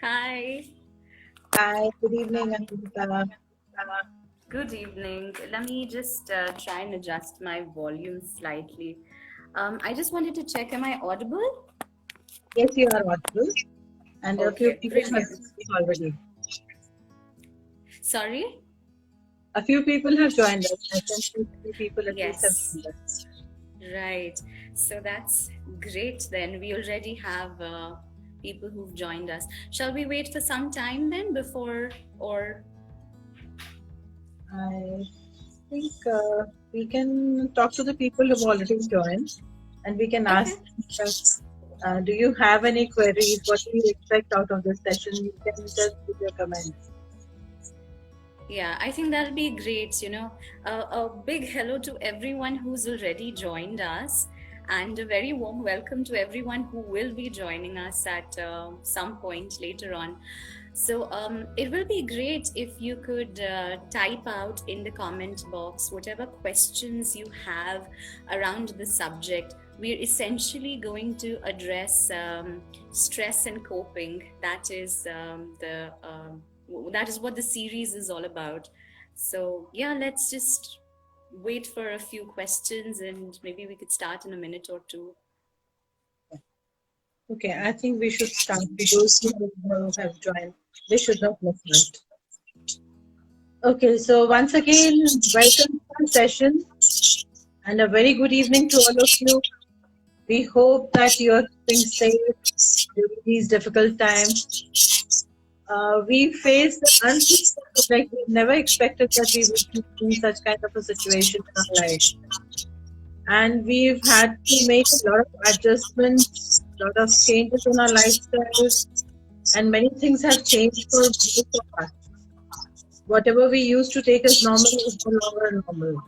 Hi. Hi, good evening, Anita. Good evening. Let me just try and adjust my volume slightly. I just wanted to check, am I audible? Yes, you are audible, and a few Okay, people have brilliant. joined us already. Sorry? A few people have joined us. I can see three people at least have Yes, joined us. right. So that's great then. We already have people who've joined us. Shall we wait for some time then or I think we can talk to the people who have already joined, and we can okay. ask them, do you have any queries? What do you expect out of this session? You can just give your comments. Yeah, I think that'll be great. A big hello to everyone who's already joined us, and a very warm welcome to everyone who will be joining us at some point later on. So, it will be great if you could type out in the comment box whatever questions you have around the subject. We're essentially going to address stress and coping. That is what the series is all about. So yeah, let's just wait for a few questions and maybe we could start in a minute or two. Okay, I think we should start with those who have joined. They should not miss out. Okay, so once again, welcome to our session and a very good evening to all of you. We hope that you are keeping safe during these difficult times. We faced the unexpected, like we never expected that we would be in such kind of a situation in our life. And we've had to make a lot of adjustments, a lot of changes in our lifestyles, and many things have changed for both of us. Whatever we used to take as normal is no longer normal.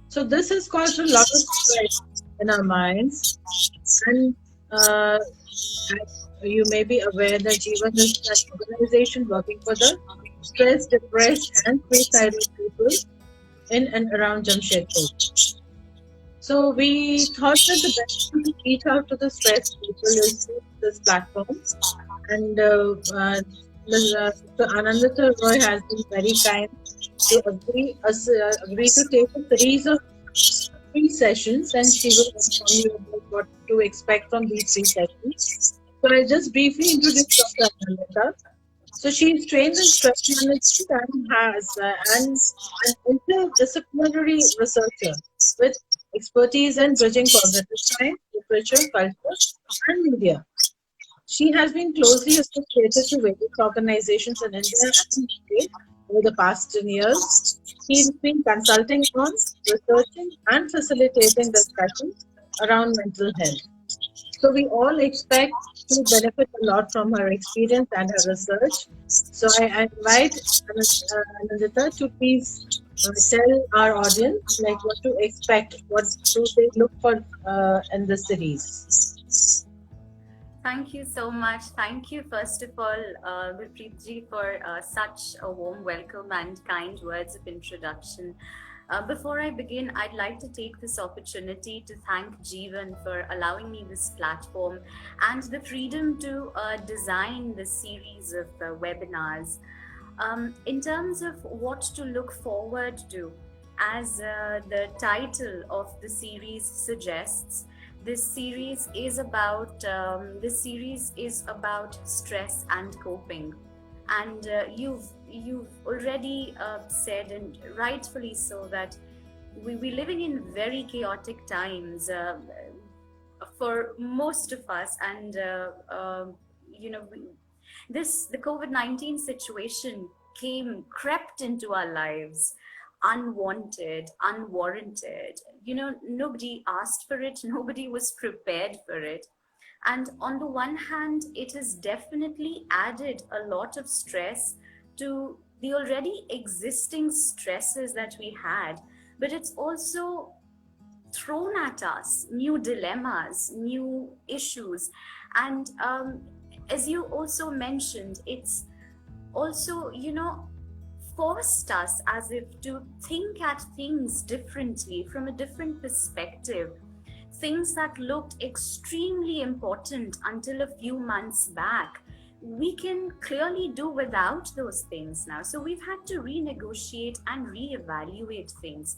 So this has caused a lot of stress in our minds. And as you may be aware that Jeevan is an organization working for the stressed, depressed, and suicidal people in and around Jamshedpur. So we thought that the best way to reach out to the stressed people is through this platform. And Mr. Anandita Roy has been very kind to agree to take a series of three sessions, and she will inform you about what to expect from these three sessions. So I'll just briefly introduce Dr. Anandita. So she is trained in stress management and has an interdisciplinary researcher with expertise in bridging cognitive science, literature, culture, and media. She has been closely associated to various organizations in India and UK over the past 10 years. She's been consulting on, researching, and facilitating discussions around mental health. So we all expect to benefit a lot from her experience and her research. So I invite Anandita to please tell our audience like what to expect, what do they look for in the series. Thank you so much. Thank you, first of all, Gurpreet ji, for such a warm welcome and kind words of introduction. Before I begin, I'd like to take this opportunity to thank Jeevan for allowing me this platform and the freedom to design this series of webinars. In terms of what to look forward to, as the title of the series suggests, this series is about stress and coping, and you've already said, and rightfully so, that we're living in very chaotic times for most of us, and you know we, this the COVID-19 situation crept into our lives unwanted, unwarranted. Nobody asked for it, nobody was prepared for it. And on the one hand, it has definitely added a lot of stress to the already existing stresses that we had, but it's also thrown at us new dilemmas, new issues. And as you also mentioned, it's also, forced us as if to think at things differently from a different perspective. Things that looked extremely important until a few months back we can clearly do without those things now. So we've had to renegotiate and reevaluate things.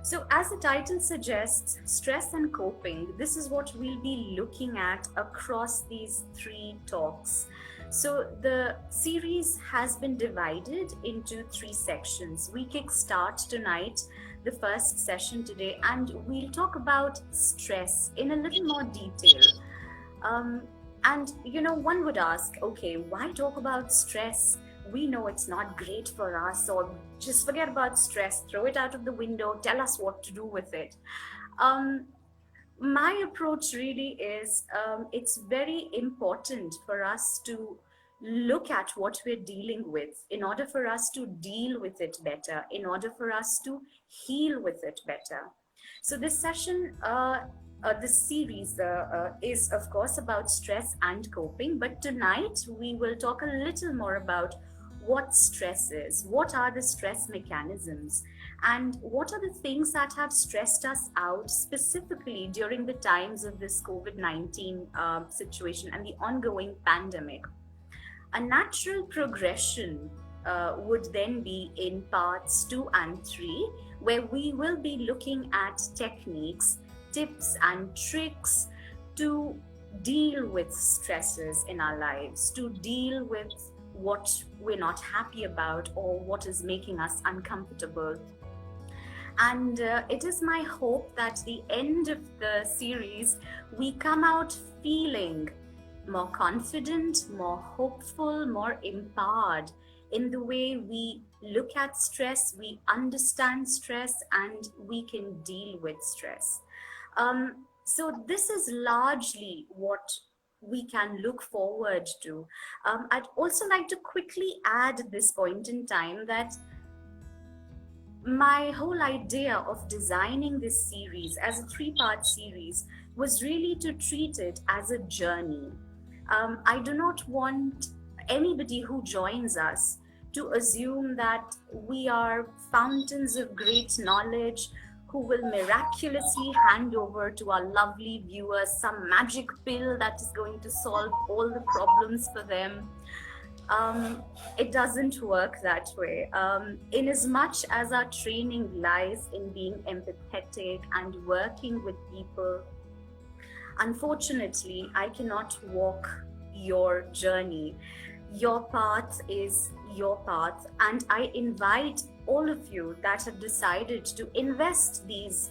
So, as the title suggests, stress and coping, this is what we'll be looking at across these three talks. So, the series has been divided into three sections. We kickstart tonight the first session today, and we'll talk about stress in a little more detail. Um, and one would ask, okay, why talk about stress? We know it's not great for us, or just forget about stress, throw it out of the window, tell us what to do with it. Um, my approach really is, it's very important for us to look at what we're dealing with in order for us to deal with it better, in order for us to heal with it better. So this session, this series is of course about stress and coping, but tonight we will talk a little more about what stress is, what are the stress mechanisms, and what are the things that have stressed us out specifically during the times of this COVID-19 situation and the ongoing pandemic. A natural progression would then be in parts 2 and 3, where we will be looking at techniques, tips, and tricks to deal with stresses in our lives, to deal with what we're not happy about or what is making us uncomfortable. And it is my hope that the end of the series, we come out feeling more confident, more hopeful, more empowered in the way we look at stress, we understand stress, and we can deal with stress. So this is largely what we can look forward to. I'd also like to quickly add at this point in time that my whole idea of designing this series as a 3-part series was really to treat it as a journey. I do not want anybody who joins us to assume that we are fountains of great knowledge who will miraculously hand over to our lovely viewers some magic pill that is going to solve all the problems for them. It doesn't work that way. In as much as our training lies in being empathetic and working with people, unfortunately, I cannot walk your journey. Your path is your path, and I invite all of you that have decided to invest these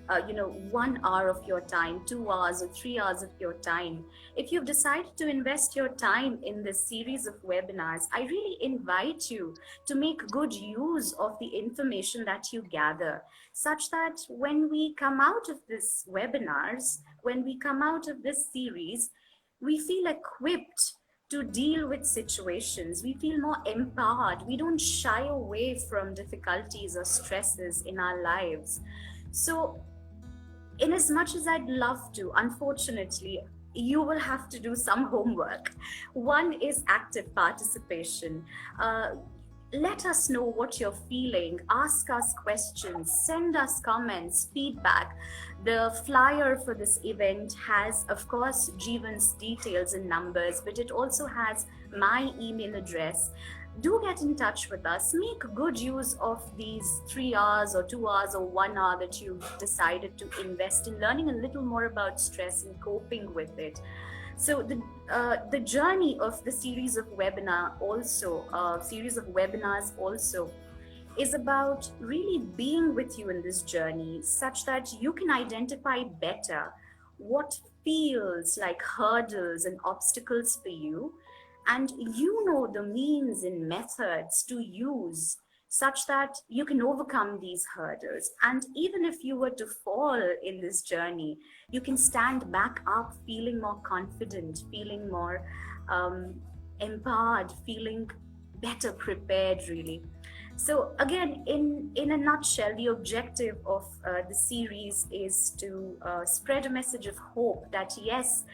1 hour of your time, 2 hours or 3 hours of your time. If you've decided to invest your time in this series of webinars, I really invite you to make good use of the information that you gather, such that when we come out of this webinars, when we come out of this series, we feel equipped to deal with situations. We feel more empowered. We don't shy away from difficulties or stresses in our lives. So, in as much as I'd love to, unfortunately, you will have to do some homework. One is active participation. Let us know what you're feeling, ask us questions, send us comments, feedback. The flyer for this event has, of course, Jeevan's details and numbers, but it also has my email address. Do get in touch with us. Make good use of these 3 hours or 2 hours or 1 hour that you've decided to invest in learning a little more about stress and coping with it. So the journey of the series of webinars also is about really being with you in this journey, such that you can identify better what feels like hurdles and obstacles for you, and you know the means and methods to use such that you can overcome these hurdles. And even if you were to fall in this journey, you can stand back up feeling more confident, feeling more empowered, feeling better prepared, really. So again, in a nutshell, the objective of the series is to spread a message of hope that yes,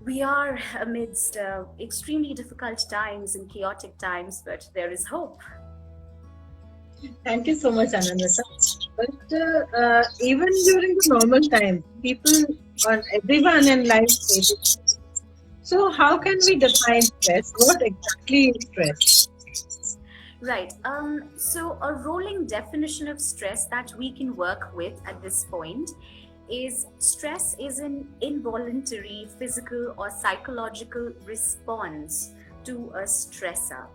we are amidst extremely difficult times and chaotic times, but there is hope. Thank you so much, Anandita. But even during the normal time, people, or everyone in life faces. So how can we define stress? What exactly is stress? Right. So a rolling definition of stress that we can work with at this point is stress is an involuntary physical or psychological response to a stressor.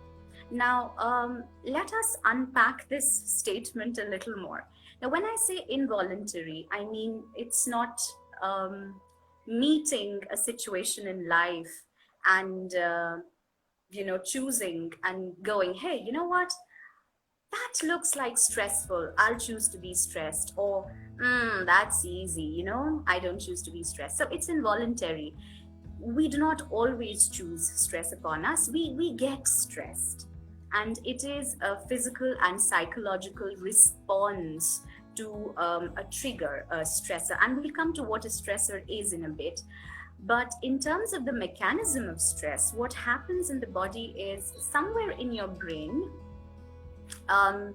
Now, let us unpack this statement a little more. Now, when I say involuntary, I mean it's not meeting a situation in life and choosing and going, hey, you know what, that looks like stressful, I'll choose to be stressed. Or that's easy, I don't choose to be stressed. So it's involuntary. We do not always choose stress upon us. We get stressed, and it is a physical and psychological response to a trigger, a stressor, and we'll come to what a stressor is in a bit. But in terms of the mechanism of stress, what happens in the body is somewhere in your brain, um,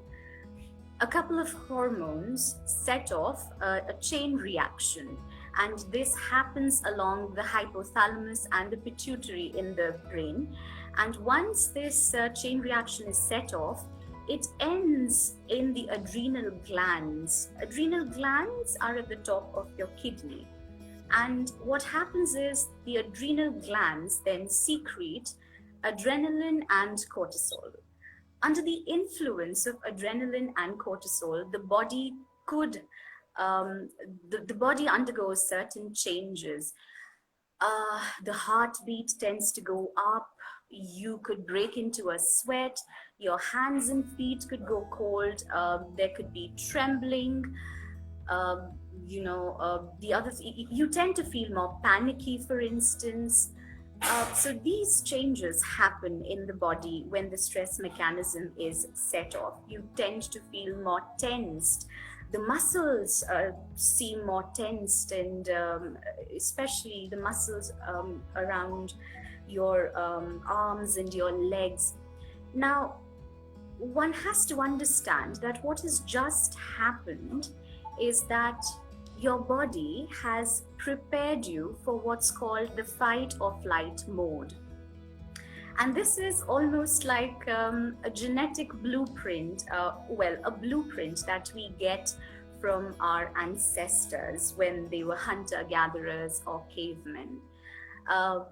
a couple of hormones set off a chain reaction. And this happens along the hypothalamus and the pituitary in the brain. And once this chain reaction is set off, it ends in the adrenal glands. Adrenal glands are at the top of your kidney. And what happens is the adrenal glands then secrete adrenaline and cortisol. Under the influence of adrenaline and cortisol, the body could, the body undergoes certain changes. The heartbeat tends to go up. You could break into a sweat. Your hands and feet could go cold. There could be trembling. The other, you tend to feel more panicky, for instance. So these changes happen in the body when the stress mechanism is set off. You tend to feel more tensed. The muscles seem more tensed, and especially the muscles around your arms and your legs. Now, one has to understand that what has just happened is that your body has prepared you for what's called the fight or flight mode. And this is almost like a genetic blueprint, a blueprint that we get from our ancestors when they were hunter-gatherers or cavemen.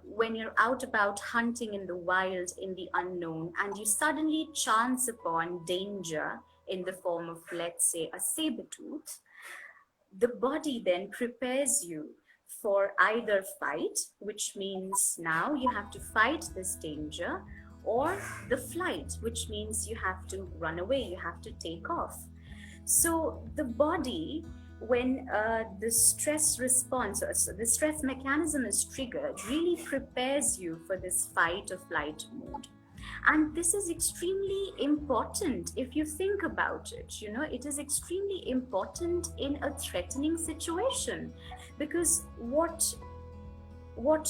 When you're out about hunting in the wild, in the unknown, and you suddenly chance upon danger in the form of, let's say, a saber-tooth, the body then prepares you for either fight, which means now you have to fight this danger, or the flight, which means you have to run away, you have to take off. So the body, when the stress response, so the stress mechanism is triggered, really prepares you for this fight or flight mode. And this is extremely important if you think about it. It is extremely important in a threatening situation, because what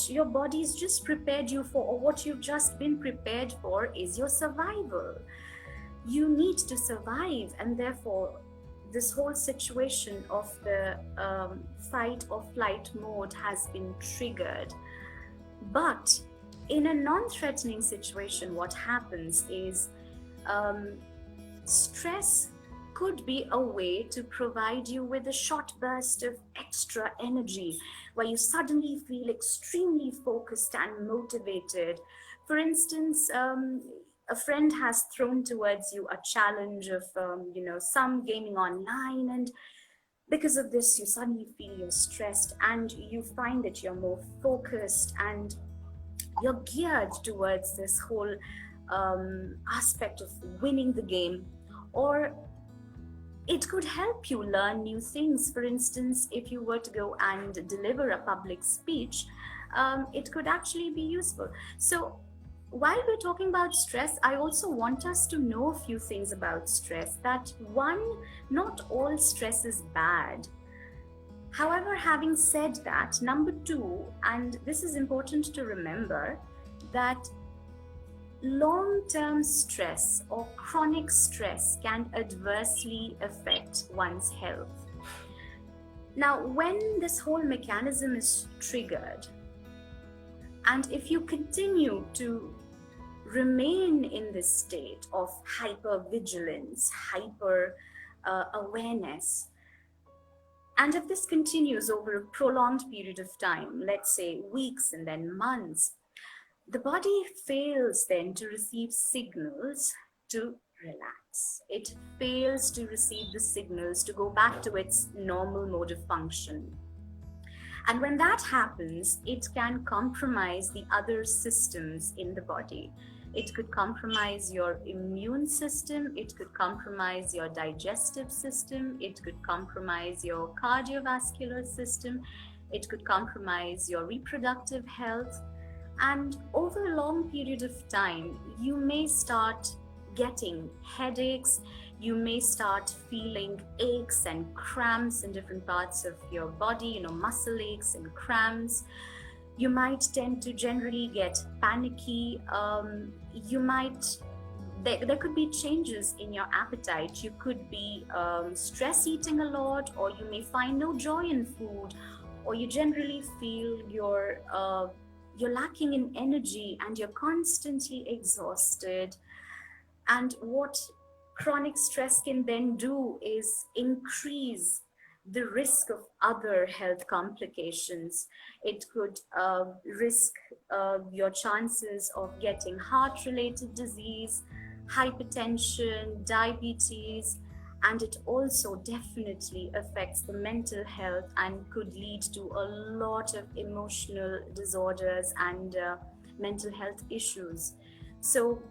your body's just prepared you for, or what you've just been prepared for, is your survival. You need to survive, and therefore this whole situation of the fight or flight mode has been triggered. But in a non-threatening situation, what happens is stress could be a way to provide you with a short burst of extra energy, where you suddenly feel extremely focused and motivated. For instance, a friend has thrown towards you a challenge of, some gaming online, and because of this, you suddenly feel you're stressed, and you find that you're more focused and you're geared towards this whole aspect of winning the game. Or it could help you learn new things. For instance, if you were to go and deliver a public speech, it could actually be useful. So while we're talking about stress, I also want us to know a few things about stress. That one, not all stress is bad. However, having said that, number two, and this is important to remember, that long-term stress or chronic stress can adversely affect one's health. Now, when this whole mechanism is triggered, And if you continue to remain in this state of hypervigilance, hyper awareness, and if this continues over a prolonged period of time, let's say weeks and then months, the body fails then to receive signals to relax. It fails to receive the signals to go back to its normal mode of function. And when that happens, it can compromise the other systems in the body. It could compromise your immune system, it could compromise your digestive system, it could compromise your cardiovascular system, it could compromise your reproductive health. And over a long period of time, you may start getting headaches, you may start feeling aches and cramps in different parts of your body, muscle aches and cramps. You might tend to generally get panicky. There could be changes in your appetite. You could be stress eating a lot, or you may find no joy in food, or you generally feel you're lacking in energy and you're constantly exhausted. And what chronic stress can then do is increase the risk of other health complications. It could risk your chances of getting heart-related disease, hypertension, diabetes, and it also definitely affects the mental health and could lead to a lot of emotional disorders and mental health issues. So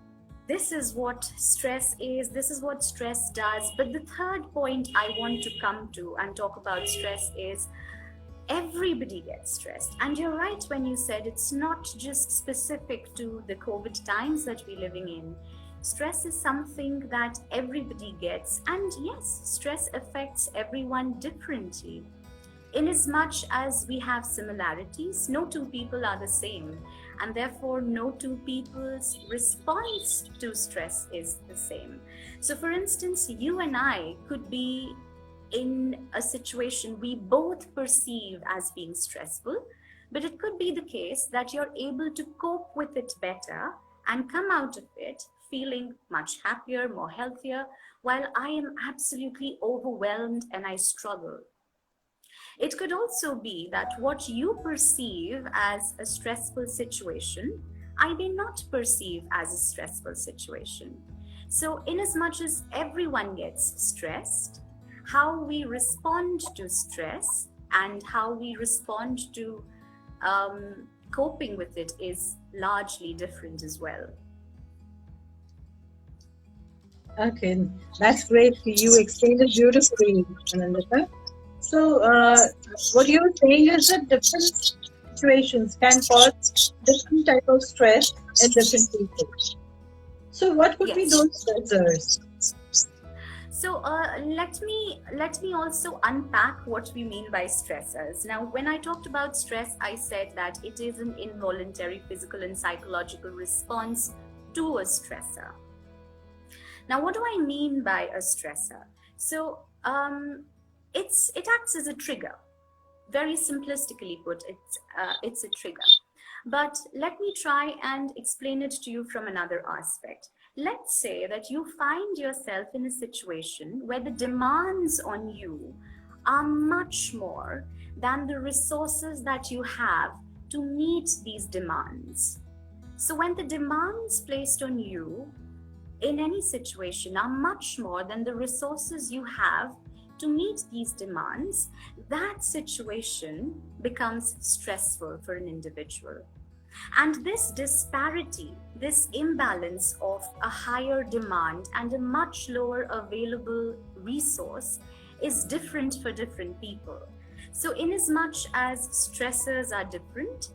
this is what stress is, this is what stress does. But the third point I want to come to and talk about stress is everybody gets stressed. And you're right when you said it's not just specific to the COVID times that we're living in. Stress is something that everybody gets. And yes, stress affects everyone differently. Inasmuch as we have similarities, no two people are the same, and therefore no two people's response to stress is the same. So for instance, you and I could be in a situation we both perceive as being stressful, but it could be the case that you're able to cope with it better and come out of it feeling much happier, more healthier, while I am absolutely overwhelmed and I struggle. It could also be that what you perceive as a stressful situation, I may not perceive as a stressful situation. So, inasmuch as everyone gets stressed, how we respond to stress and how we respond to coping with it is largely different as well. Okay, that's great. You explained it beautifully, Anandita. So, what you're saying is that different situations can cause different type of stress in different people. So, what could be Yes. those stressors? So let me also unpack what we mean by stressors. Now, when I talked about stress, I said that it is an involuntary physical and psychological response to a stressor. Now, what do I mean by a stressor? So it acts as a trigger. Very simplistically put, it's a trigger. But let me try and explain it to you from another aspect. Let's say that you find yourself in a situation where the demands on you are much more than the resources that you have to meet these demands. So when the demands placed on you in any situation are much more than the resources you have to meet these demands, that situation becomes stressful for an individual. And this disparity, this imbalance of a higher demand and a much lower available resource is different for different people. So inasmuch as stressors are different,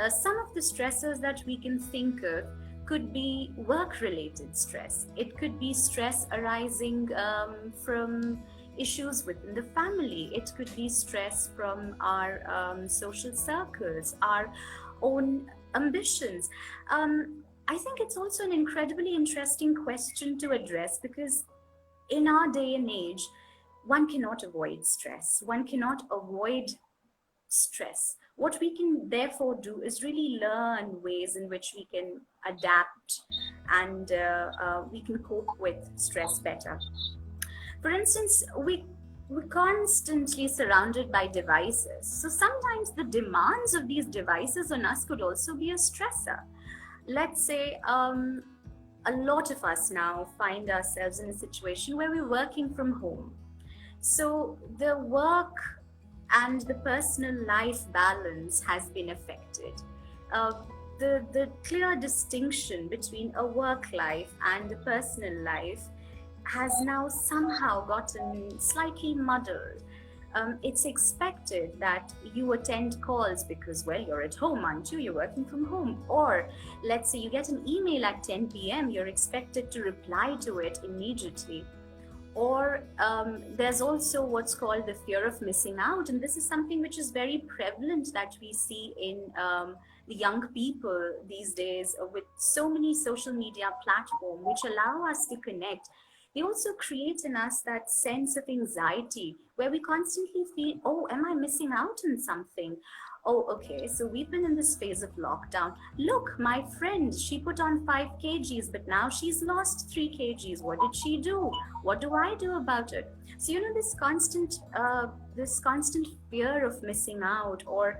some of the stressors that we can think of could be work-related stress. It could be stress arising from issues within the family. It could be stress from our social circles, our own ambitions. I think it's also an incredibly interesting question to address because in our day and age, one cannot avoid stress. One cannot avoid stress. What we can therefore do is really learn ways in which we can adapt and we can cope with stress better. For instance, we're constantly surrounded by devices. So sometimes the demands of these devices on us could also be a stressor. Let's say a lot of us now find ourselves in a situation where we're working from home. So the work and the personal life balance has been affected. Uh, the clear distinction between a work life and a personal life has now somehow gotten slightly muddled. It's expected that you attend calls because, well, you're at home, aren't you? You're working from home. Or let's say you get an email at 10 p.m., you're expected to reply to it immediately. Or there's also what's called the fear of missing out. And this is something which is very prevalent that we see in the young people these days with so many social media platforms which allow us to connect. They also create in us that sense of anxiety where we constantly feel, oh, am I missing out on something? Oh, okay, so we've been in this phase of lockdown. Look, my friend, she put on 5 kgs, but now she's lost 3 kgs. What did she do? What do I do about it? So, this constant fear of missing out or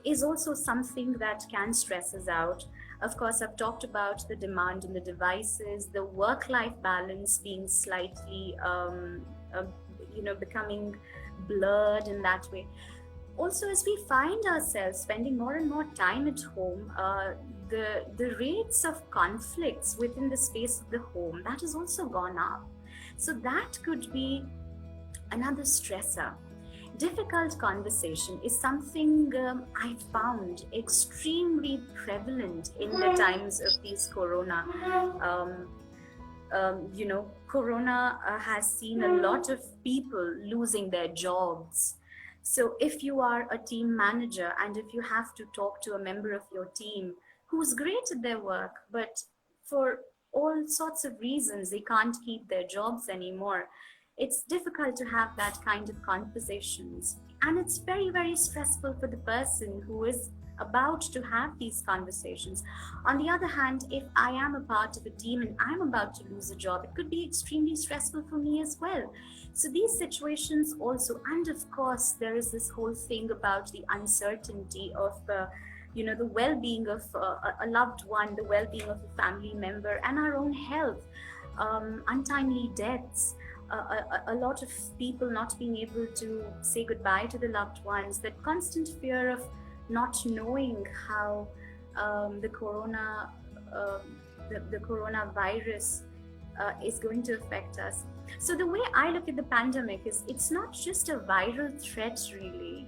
is also something that can stress us out. Of course, I've talked about the demand on the devices, the work-life balance being slightly, becoming blurred in that way. Also, as we find ourselves spending more and more time at home, the rates of conflicts within the space of the home, that has also gone up. So that could be another stressor. Difficult conversation is something I found extremely prevalent in the times of these corona. Corona has seen a lot of people losing their jobs. So if you are a team manager and if you have to talk to a member of your team who's great at their work, but for all sorts of reasons, they can't keep their jobs anymore, it's difficult to have that kind of conversations. And it's very, very stressful for the person who is about to have these conversations. On the other hand, if I am a part of a team and I'm about to lose a job, it could be extremely stressful for me as well. So these situations also, and of course, there is this whole thing about the uncertainty of the well-being of a loved one, the well-being of a family member, and our own health, untimely deaths. A lot of people not being able to say goodbye to the loved ones, that constant fear of not knowing how the coronavirus is going to affect us. So the way I look at the pandemic is it's not just a viral threat, really.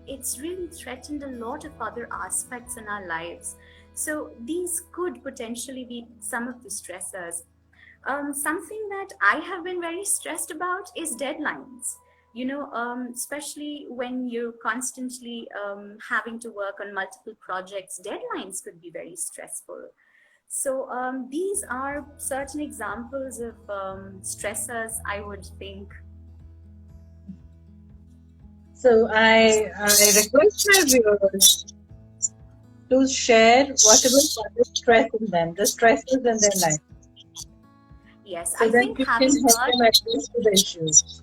It's really threatened a lot of other aspects in our lives. So these could potentially be some of the stressors. Something that I have been very stressed about is deadlines. Especially when you're constantly having to work on multiple projects, deadlines could be very stressful. So these are certain examples of stressors, I would think. So I request my viewers to share whatever stress in them, the stresses in their life. Yes, so I think you can help them address the issues.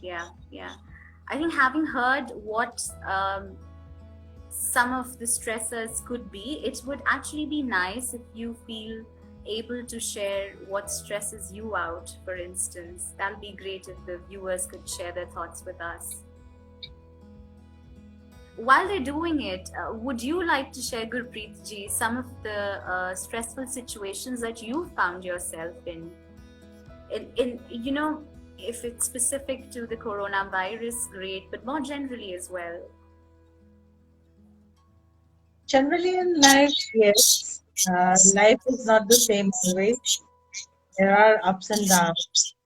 Yeah. I think having heard what some of the stressors could be, it would actually be nice if you feel able to share what stresses you out, for instance. That would be great if the viewers could share their thoughts with us. While they're doing it, would you like to share, Gurpreet ji, some of the stressful situations that you found yourself in? If it's specific to the coronavirus, great, but more generally as well. Generally in life, yes. Life is not the same always. There are ups and downs.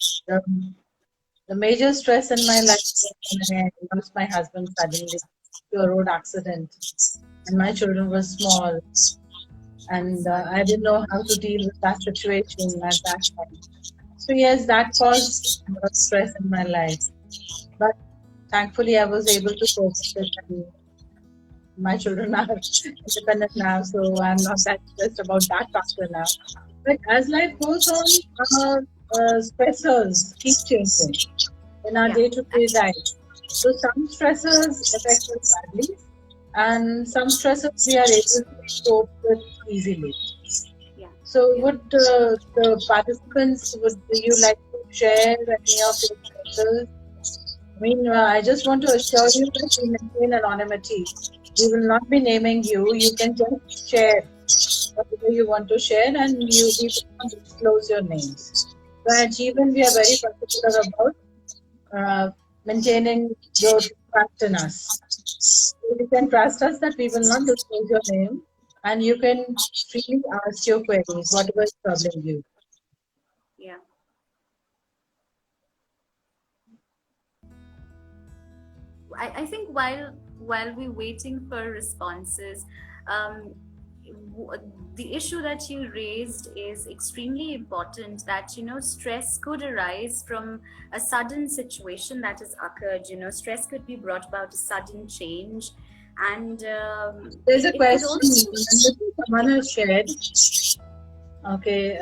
The major stress in my life was when I lost my husband suddenly to a road accident, and my children were small, and I didn't know how to deal with that situation at that time. So yes, that caused a lot of stress in my life. But thankfully I was able to cope with it, and my children are independent now, so I'm not that stressed about that factor now. But as life goes on, our stressors keep changing in our Yeah, day-to-day life. So some stressors affect us badly, and some stressors we are able to cope with easily. yeah, So yeah. would the participants, would you like to share any of your stressors? I mean, I just want to assure you that we maintain anonymity. We will not be naming you. You can just share whatever you want to share, and we will not disclose your names. So at Jeevan, we are very particular about maintaining your trust in us. So you can trust us that we will not disclose your name, and you can freely ask your queries, whatever is troubling you. Yeah. I think while we're waiting for responses, um, the issue that you raised is extremely important. That stress could arise from a sudden situation that has occurred. Stress could be brought about a sudden change, and There's it, a it could question also. someone has shared. Okay,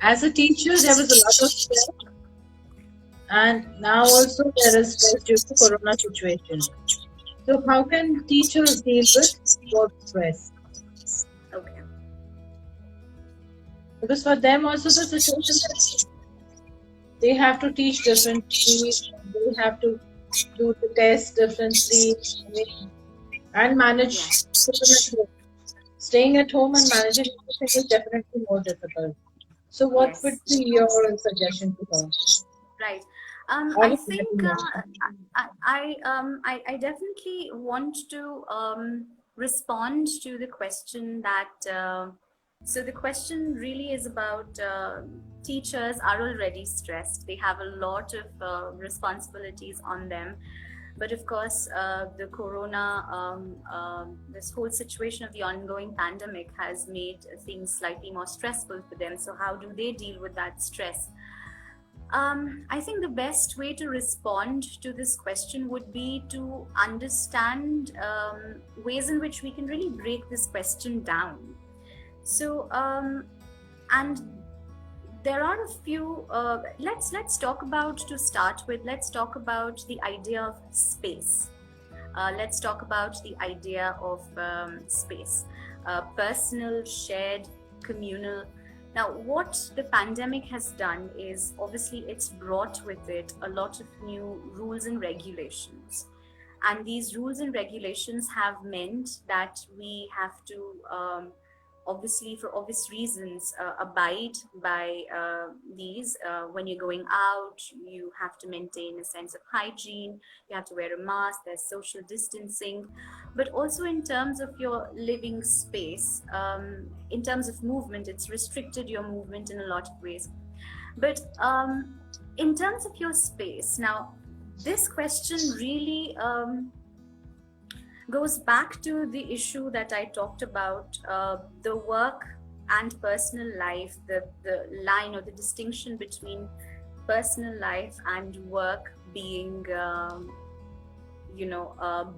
as a teacher, there was a lot of stress, and now also there is stress due to Corona situation. So how can teachers deal with work stress? Okay. Because for them also the situation that they have to teach differently, they have to do the test differently, I mean, and Yeah. manage children at home. Staying at home and managing everything is definitely more difficult. So what would Yes. be your suggestion to her? Right. Or I the think I definitely want to respond to the question that. So the question really is about teachers are already stressed. They have a lot of responsibilities on them. But of course, the corona, this whole situation of the ongoing pandemic has made things slightly more stressful for them. So how do they deal with that stress? I think the best way to respond to this question would be to understand ways in which we can really break this question down. So, and there are a few. Let's talk about, to start with. Let's talk about the idea of space. Let's talk about the idea of space, personal, shared, communal. Now, what the pandemic has done is obviously it's brought with it a lot of new rules and regulations. And these rules and regulations have meant that we have to obviously, for obvious reasons, abide by these. When you're going out, you have to maintain a sense of hygiene, you have to wear a mask, there's social distancing. But also in terms of your living space, in terms of movement, it's restricted your movement in a lot of ways. But in terms of your space, now this question really goes back to the issue that I talked about, the work and personal life, the line or the distinction between personal life and work being,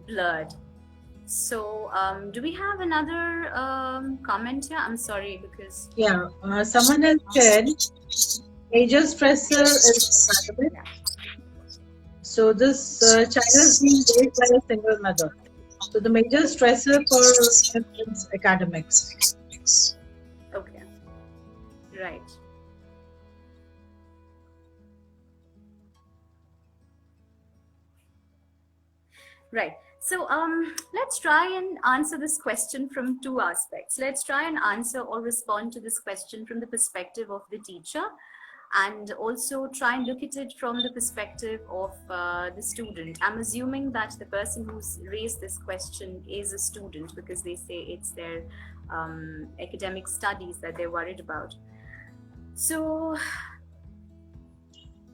blurred. So, do we have another comment here? I'm sorry because. Yeah, someone has shared major stressor is academic. So this child has been raised by a single mother. So the major stressor for him is academics. Okay, right. Right. So let's try and answer this question from two aspects. Let's try and answer or respond to this question from the perspective of the teacher, and also try and look at it from the perspective of the student. I'm assuming that the person who's raised this question is a student, because they say it's their academic studies that they're worried about. So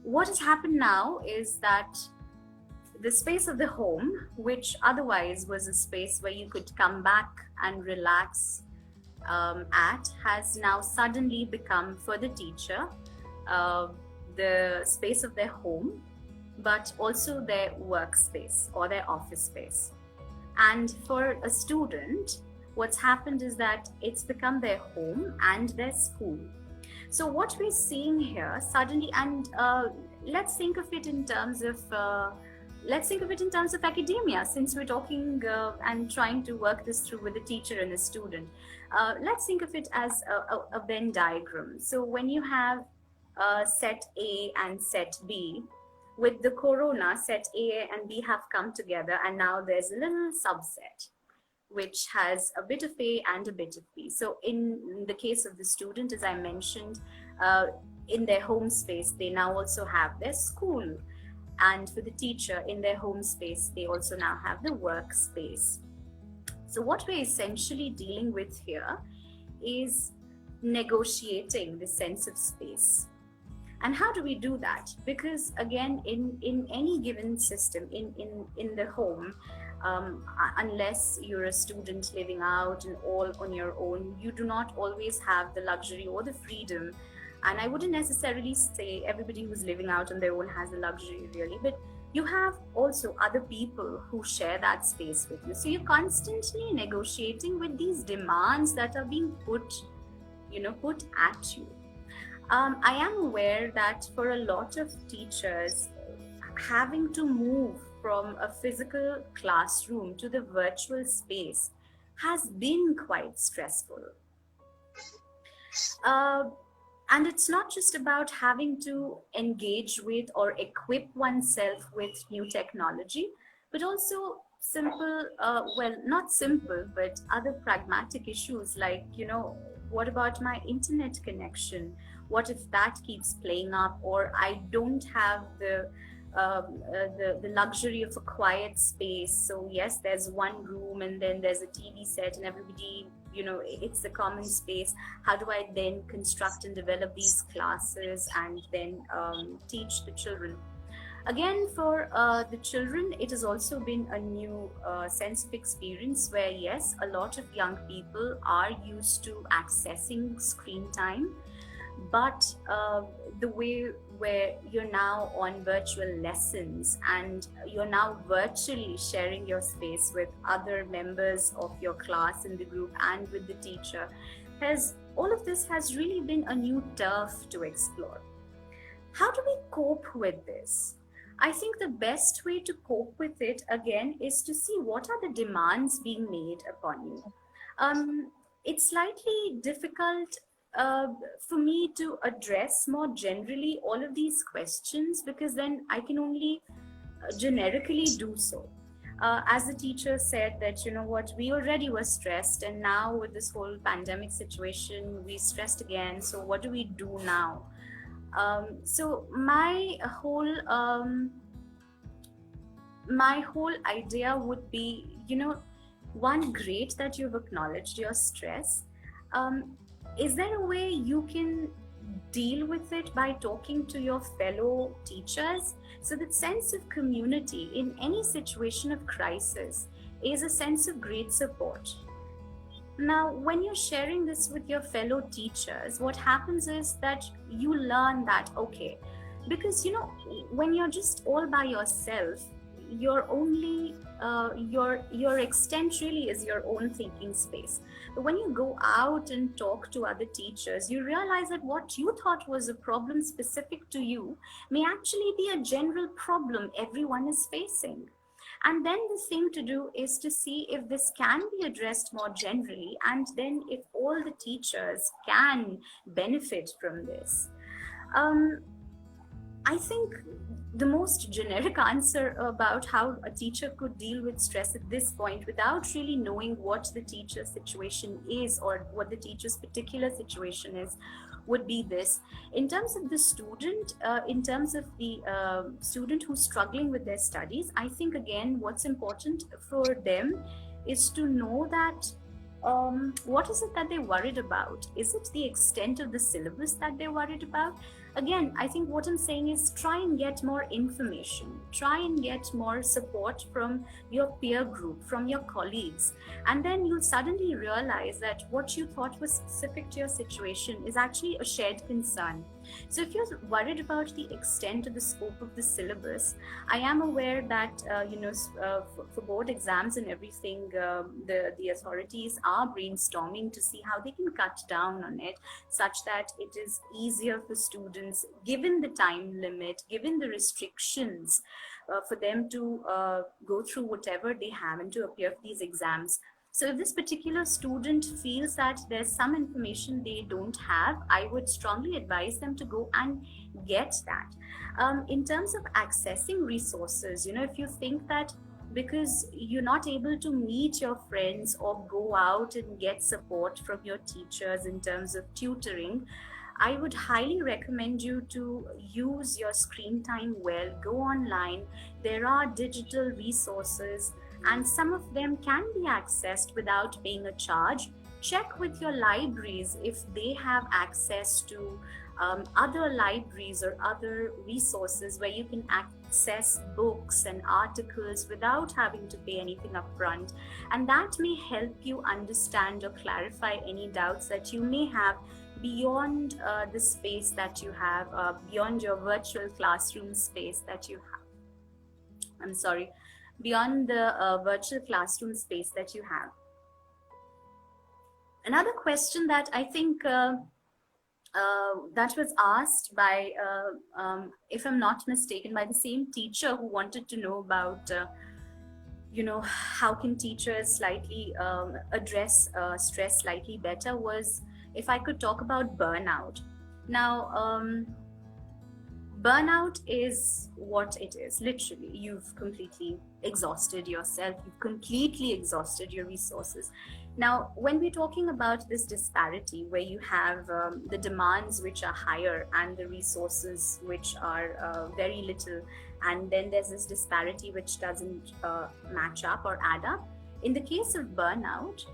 what has happened now is that the space of the home, which otherwise was a space where you could come back and relax has now suddenly become, for the teacher, the space of their home, but also their workspace or their office space. And for a student, what's happened is that it's become their home and their school. So what we're seeing here suddenly, and let's think of it in terms of academia, since we're talking and trying to work this through with a teacher and a student. Let's think of it as a Venn diagram. So when you have set A and set B, with the corona, set A and B have come together, and now there's a little subset which has a bit of A and a bit of B. So in the case of the student, as I mentioned, in their home space, they now also have their school. And for the teacher, in their home space, they also now have the workspace. So what we're essentially dealing with here is negotiating the sense of space. And how do we do that? Because again, in any given system, in the home, unless you're a student living out and all on your own, you do not always have the luxury or the freedom. And I wouldn't necessarily say everybody who's living out on their own has the luxury really, but you have also other people who share that space with you. So you're constantly negotiating with these demands that are being put at you. I am aware that for a lot of teachers, having to move from a physical classroom to the virtual space has been quite stressful. And it's not just about having to engage with or equip oneself with new technology, but also simple, not simple, but other pragmatic issues like, what about my internet connection? What if that keeps playing up, or I don't have the luxury of a quiet space? So yes, there's one room and then there's a TV set and everybody, it's a common space. How do I then construct and develop these classes and then teach the children? Again, for the children, it has also been a new sense of experience where, yes, a lot of young people are used to accessing screen time, but the way where you're now on virtual lessons and you're now virtually sharing your space with other members of your class in the group and with the teacher, all of this has really been a new turf to explore. How do we cope with this? I think the best way to cope with it, again, is to see what are the demands being made upon you. It's slightly difficult for me to address more generally all of these questions, because then I can only generically do so. As the teacher said that, we already were stressed, and now with this whole pandemic situation, we stressed again. So what do we do now? So my whole idea would be, one, great that you've acknowledged your stress. Is there a way you can deal with it by talking to your fellow teachers? So that sense of community in any situation of crisis is a sense of great support. Now, when you're sharing this with your fellow teachers, what happens is that you learn that, okay, because, when you're just all by yourself, you're only, your extent really is your own thinking space. But when you go out and talk to other teachers, you realize that what you thought was a problem specific to you may actually be a general problem everyone is facing. And then the thing to do is to see if this can be addressed more generally, and then if all the teachers can benefit from this. I think the most generic answer about how a teacher could deal with stress at this point without really knowing what the teacher's situation is or what the teacher's particular situation is would be this. In terms of the student, in terms of the student who's struggling with their studies, I think, again, what's important for them is to know that what is it that they're worried about? Is it the extent of the syllabus that they're worried about? again, I think what I'm saying is try and get more information, try and get more support from your peer group, from your colleagues, and then you'll suddenly realize that what you thought was specific to your situation is actually a shared concern. So if you're worried about the extent or the scope of the syllabus, I am aware that for board exams and everything, the authorities are brainstorming to see how they can cut down on it, such that it is easier for students, given the time limit, given the restrictions, for them to go through whatever they have and to appear for these exams. So if this particular student feels that there's some information they don't have, I would strongly advise them to go and get that. In terms of accessing resources, if you think that because you're not able to meet your friends or go out and get support from your teachers in terms of tutoring, I would highly recommend you to use your screen time well. Go online. There are digital resources, and some of them can be accessed without paying a charge. Check with your libraries if they have access to other libraries or other resources where you can access books and articles without having to pay anything upfront. And that may help you understand or clarify any doubts that you may have beyond the space that you have, beyond your virtual classroom space that you have. I'm sorry, beyond the virtual classroom space that you have. Another question that I think that was asked by, if I'm not mistaken, by the same teacher who wanted to know about, how can teachers slightly address stress slightly better, was if I could talk about burnout. Now, burnout is what it is. Literally, you've completely exhausted yourself, you've completely exhausted your resources. Now, when we're talking about this disparity where you have the demands which are higher and the resources which are very little, and then there's this disparity which doesn't match up or add up, in the case of burnout,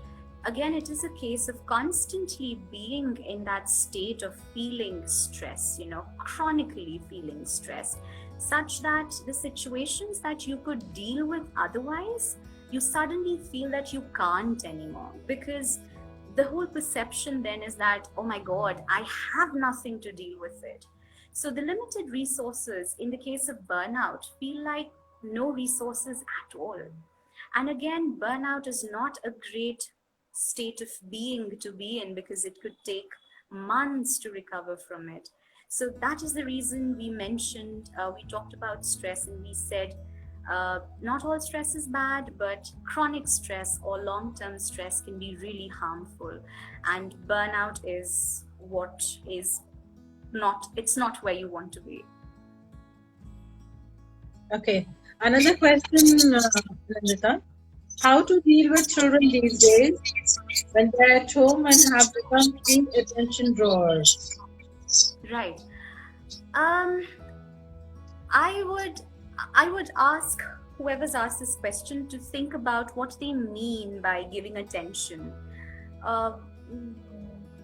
again, it is a case of constantly being in that state of feeling stress, chronically feeling stressed, such that the situations that you could deal with otherwise, you suddenly feel that you can't anymore, because the whole perception then is that, oh my God, I have nothing to deal with it. So the limited resources in the case of burnout feel like no resources at all. And again, burnout is not a great state of being to be in, because it could take months to recover from it. So that is the reason we mentioned, we talked about stress, and we said not all stress is bad, but chronic stress or long-term stress can be really harmful, and burnout is what is not, it's not where you want to be. Okay, another question, Nandita. How to deal with children these days when they're at home and have become free attention drawers? Right. I would ask whoever's asked this question to think about what they mean by giving attention.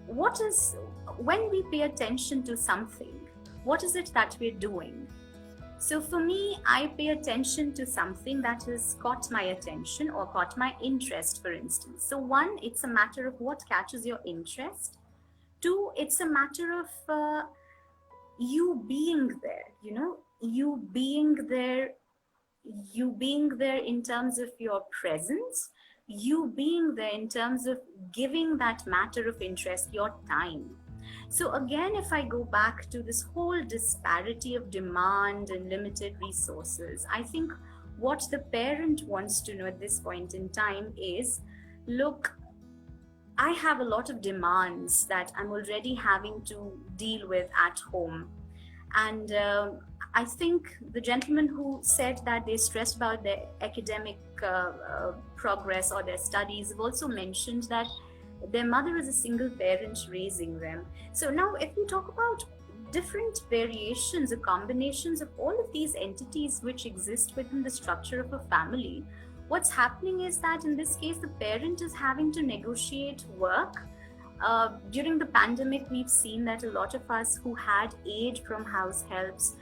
What is, when we pay attention to something, what is it that we're doing? So for me, I pay attention to something that has caught my attention or caught my interest, for instance. So one, it's a matter of what catches your interest. Two, it's a matter of you being there, you being there in terms of your presence, you being there in terms of giving that matter of interest your time. So again, if I go back to this whole disparity of demand and limited resources, I think what the parent wants to know at this point in time is, look, I have a lot of demands that I'm already having to deal with at home. And I think the gentleman who said that they're stressed about their academic progress or their studies have also mentioned that their mother is a single parent raising them. So now if we talk about different variations or combinations of all of these entities which exist within the structure of a family, what's happening is that in this case, the parent is having to negotiate work, During the pandemic, we've seen that a lot of us who had aid from house helps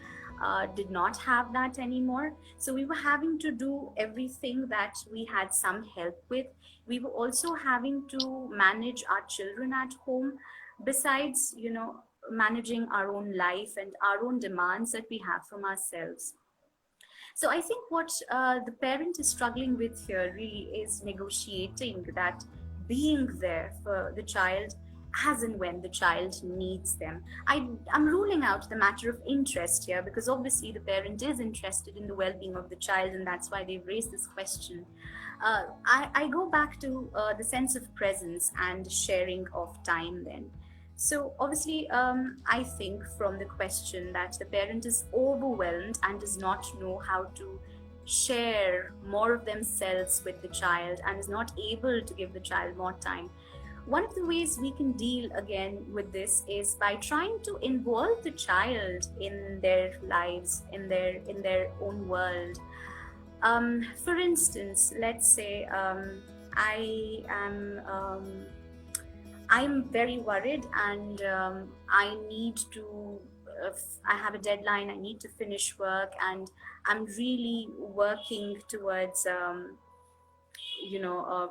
did not have that anymore. So we were having to do everything that we had some help with. We were also having to manage our children at home, besides, managing our own life and our own demands that we have from ourselves. So I think what the parent is struggling with here really is negotiating that, being there for the child as and when the child needs them. I'm ruling out the matter of interest here, because obviously the parent is interested in the well-being of the child, and that's why they've raised this question. I go back to the sense of presence and sharing of time then. So obviously, I think from the question that the parent is overwhelmed and does not know how to share more of themselves with the child and is not able to give the child more time. One of the ways we can deal again with this is by trying to involve the child in their lives, in their own world. For instance, let's say I am. I'm very worried, and I need to. I have a deadline. I need to finish work, and I'm really working towards,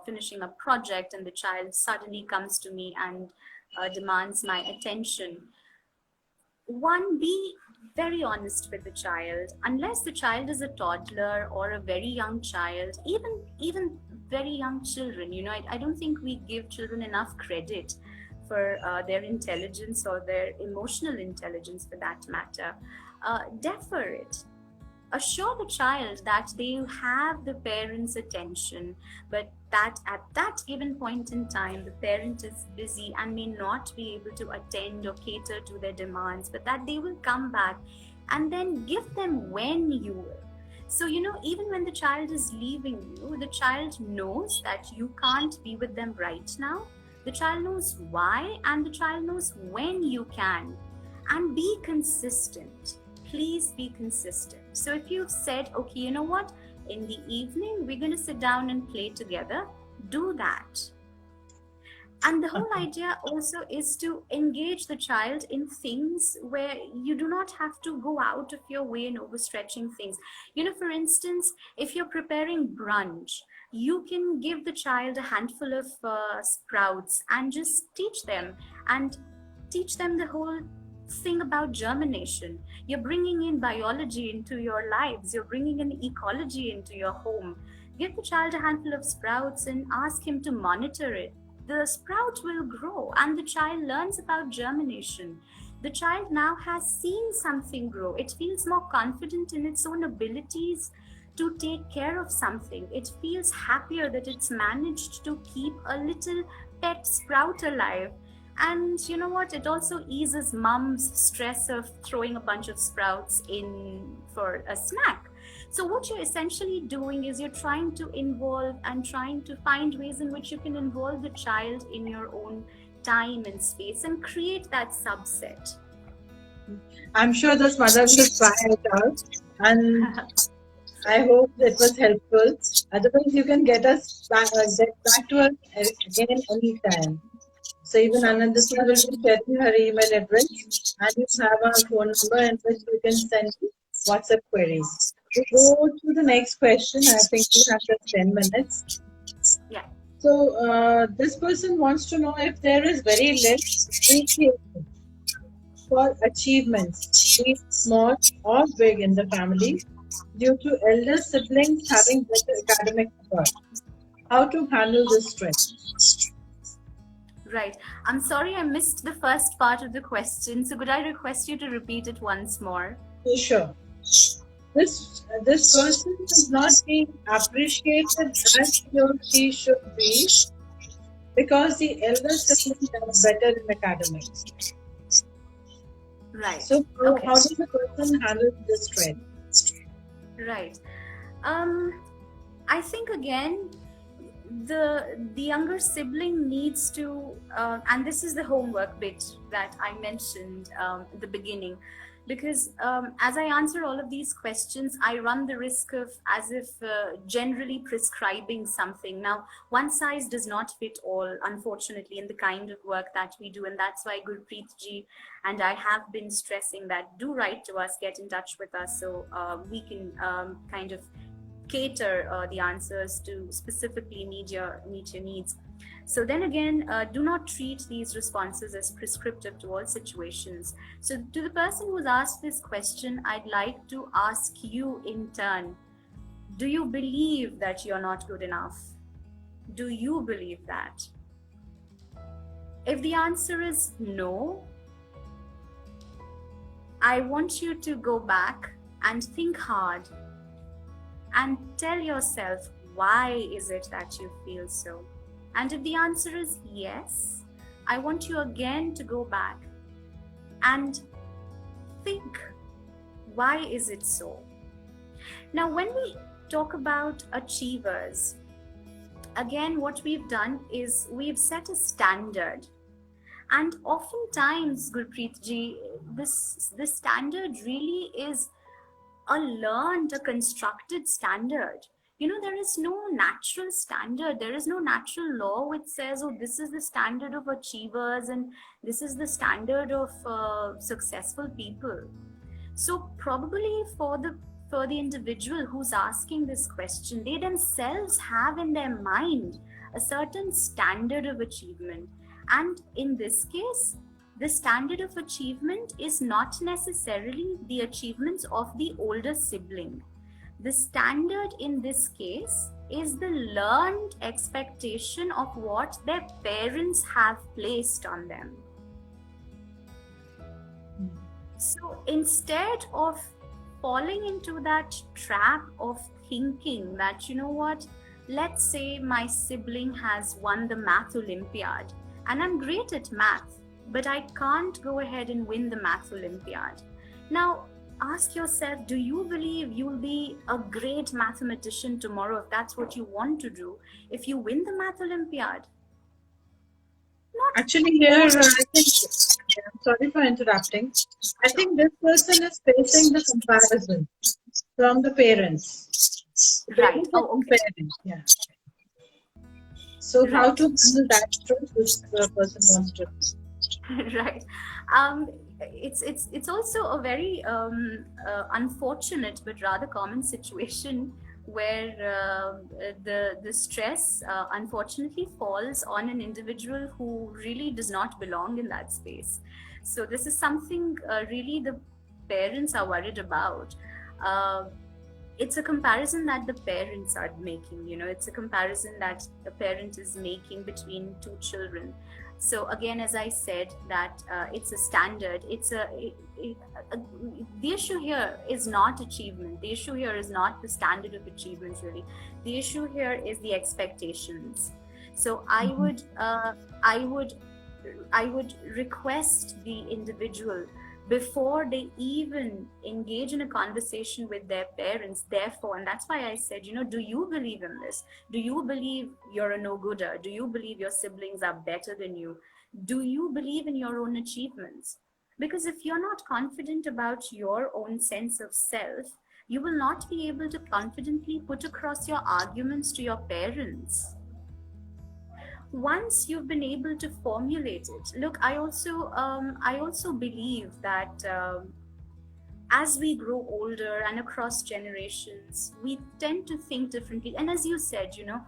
finishing a project. And the child suddenly comes to me and demands my attention. One, be very honest with the child. Unless the child is a toddler or a very young child, even very young children, I don't think we give children enough credit for their intelligence or their emotional intelligence, for that matter. Defer it. Assure the child that they have the parent's attention, but that at that given point in time, the parent is busy and may not be able to attend or cater to their demands, but that they will come back, and then give them when you will. So, even when the child is leaving you, the child knows that you can't be with them right now. The child knows why, and the child knows when you can. And be consistent. Please be consistent. So if you've said, okay, you know what, in the evening we're going to sit down and play together, do that. And the whole idea also is to engage the child in things where you do not have to go out of your way and overstretching things. For instance, if you're preparing brunch, you can give the child a handful of sprouts and just teach them the whole thing about germination. You're bringing in biology into your lives. You're bringing in ecology into your home. Give the child a handful of sprouts and ask him to monitor it. The sprout will grow, and the child learns about germination. The child now has seen something grow. It feels more confident in its own abilities to take care of something. It feels happier that it's managed to keep a little pet sprout alive. And you know what? It also eases mom's stress of throwing a bunch of sprouts in for a snack. So what you're essentially doing is you're trying to involve and trying to find ways in which you can involve the child in your own time and space and create that subset. I'm sure those mothers will try it out, and I hope it was helpful. Otherwise, you can get back to us again anytime. So even Anandita will be sharing her email address, and you have our phone number in which you can send WhatsApp queries. We go to the next question. I think we have just 10 minutes. Yeah. So this person wants to know if there is very less appreciation for achievements, be it small or big in the family, due to elder siblings having better academic effort. How to handle this stress? Right. I'm sorry I missed the first part of the question. So could I request you to repeat it once more? Sure. This person is not being appreciated as he or she should be because the elder siblings are better in academics. Right. So how does the person handle this trend? Right. I think again, the younger sibling needs to, and this is the homework bit that I mentioned at the beginning. Because as I answer all of these questions, I run the risk of as if generally prescribing something. Now, one size does not fit all, unfortunately, in the kind of work that we do. And that's why Gurpreet ji and I have been stressing that do write to us, get in touch with us, so we can kind of cater the answers to specifically meet your needs. So then again, do not treat these responses as prescriptive to all situations. So to the person who's asked this question, I'd like to ask you in turn, do you believe that you're not good enough? Do you believe that? If the answer is no, I want you to go back and think hard and tell yourself, why is it that you feel so? And if the answer is yes, I want you again to go back and think, why is it so? Now, when we talk about achievers, again, what we've done is we've set a standard. And oftentimes, Gurpreet ji, this standard really is a learned, a constructed standard. You know, there is no natural standard. There is no natural law which says, oh, this is the standard of achievers and this is the standard of successful people. So probably for the individual who's asking this question, they themselves have in their mind a certain standard of achievement. And in this case, the standard of achievement is not necessarily the achievements of the older sibling. The standard in this case is the learned expectation of what their parents have placed on them. So instead of falling into that trap of thinking that, you know what, let's say my sibling has won the math Olympiad and I'm great at math, but I can't go ahead and win the math Olympiad. Now, ask yourself, do you believe you'll be a great mathematician tomorrow if that's what you want to do, if you win the math Olympiad? Not actually, here, I think, I'm sorry for interrupting. I think this person is facing the comparison from the parents. right. Oh, okay. Yeah. So, Right. how to handle that truth this person wants to? Right. It's also a very unfortunate but rather common situation where the stress unfortunately falls on an individual who really does not belong in that space. So this is something really the parents are worried about. It's a comparison that the parents are making, you know, it's a comparison that a parent is making between two children. So again, as I said, that it's a standard. The issue here is not achievement. The issue here is not the standard of achievements, really. The issue here is the expectations. So I would request the individual, before they even engage in a conversation with their parents, therefore, and that's why I said, you know, do you believe in this? Do you believe you're a no-gooder? Do you believe your siblings are better than you? Do you believe in your own achievements? Because if you're not confident about your own sense of self, you will not be able to confidently put across your arguments to your parents. Once you've been able to formulate it, look, I also believe that as we grow older and across generations, we tend to think differently. And as you said, you know,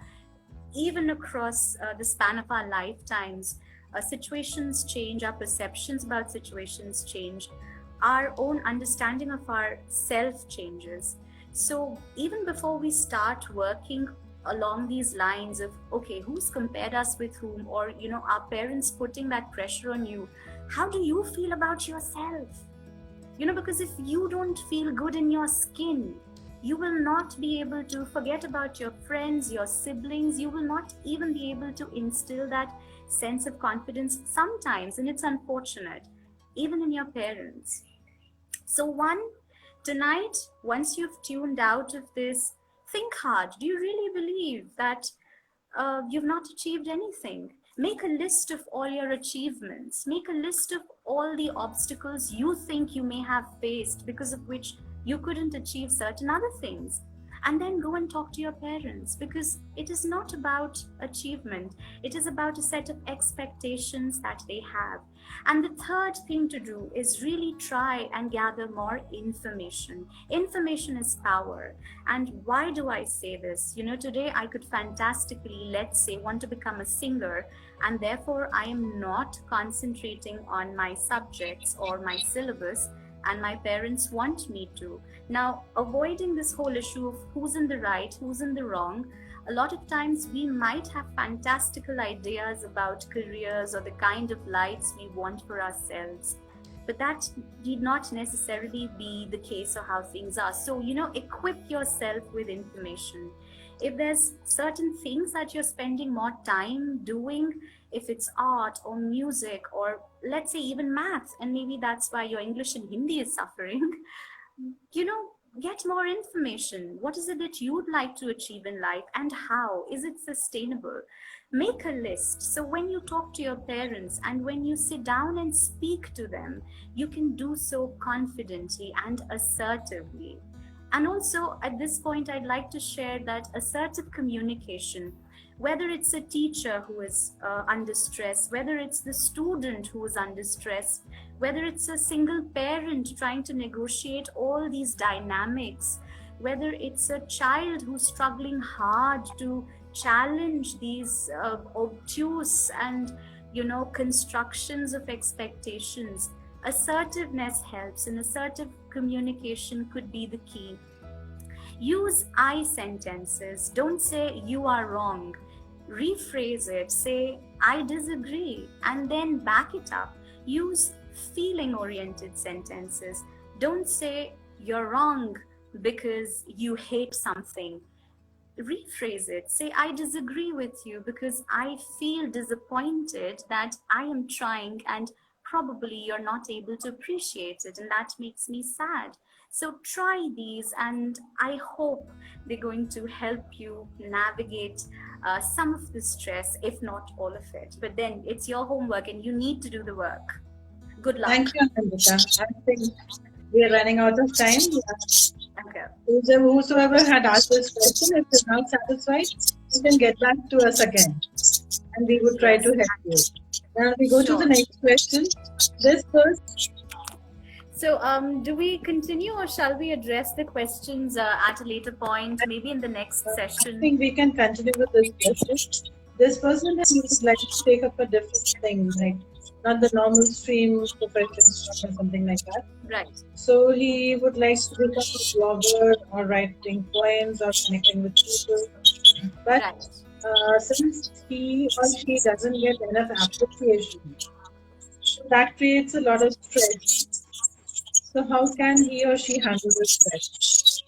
even across the span of our lifetimes, situations change, our perceptions about situations change, our own understanding of our self changes. So even before we start working along these lines of, okay, who's compared us with whom, or, you know, our parents putting that pressure on you, how do you feel about yourself? You know, because if you don't feel good in your skin, you will not be able to forget about your friends, your siblings. You will not even be able to instill that sense of confidence sometimes, and it's unfortunate, even in your parents. So tonight, once you've tuned out of this, think hard. Do you really believe that you've not achieved anything? Make a list of all your achievements. Make a list of all the obstacles you think you may have faced because of which you couldn't achieve certain other things. And then go and talk to your parents, because it is not about achievement, it is about a set of expectations that they have. And the third thing to do is really try and gather more information. Information is power. And why do I say this? Today I could fantastically, let's say, want to become a singer, and therefore I am not concentrating on my subjects or my syllabus, and my parents want me to. Now, avoiding this whole issue of who's in the right, who's in the wrong, a lot of times we might have fantastical ideas about careers or the kind of lives we want for ourselves, but that need not necessarily be the case or how things are. So, equip yourself with information. If there's certain things that you're spending more time doing, if it's art or music or let's say even maths, and maybe that's why your English and Hindi is suffering, get more information. What is it that you would like to achieve in life, and how? Is it sustainable? Make a list. So when you talk to your parents and when you sit down and speak to them, you can do so confidently and assertively. And also at this point, I'd like to share that assertive communication, whether it's a teacher who is under stress, whether it's the student who is under stress, whether it's a single parent trying to negotiate all these dynamics, whether it's a child who's struggling hard to challenge these obtuse and constructions of expectations, assertiveness helps, and assertive communication could be the key. Use I sentences. Don't say you are wrong. Rephrase it. Say I disagree, and then back it up. Use feeling oriented sentences. Don't say you're wrong because you hate something. Rephrase it. Say I disagree with you because I feel disappointed that I am trying and probably you're not able to appreciate it, and that makes me sad. So try these, and I hope they're going to help you navigate some of the stress, if not all of it. But then it's your homework and you need to do the work. Good luck. Thank you, Nandita. I think we are running out of time. Okay. Whosoever had asked this question, if you're not satisfied, you can get back to us again, and we would try to help you. Now we go to the next question. This first. So, do we continue, or shall we address the questions at a later point, maybe in the next session? I think we can continue with this question. This person would like to take up a different thing, like not the normal stream profession or something like that. Right. So he would like to become a blogger or writing poems or connecting with people. But since he or she doesn't get enough appreciation, that creates a lot of stress. So how can he or she handle this stress?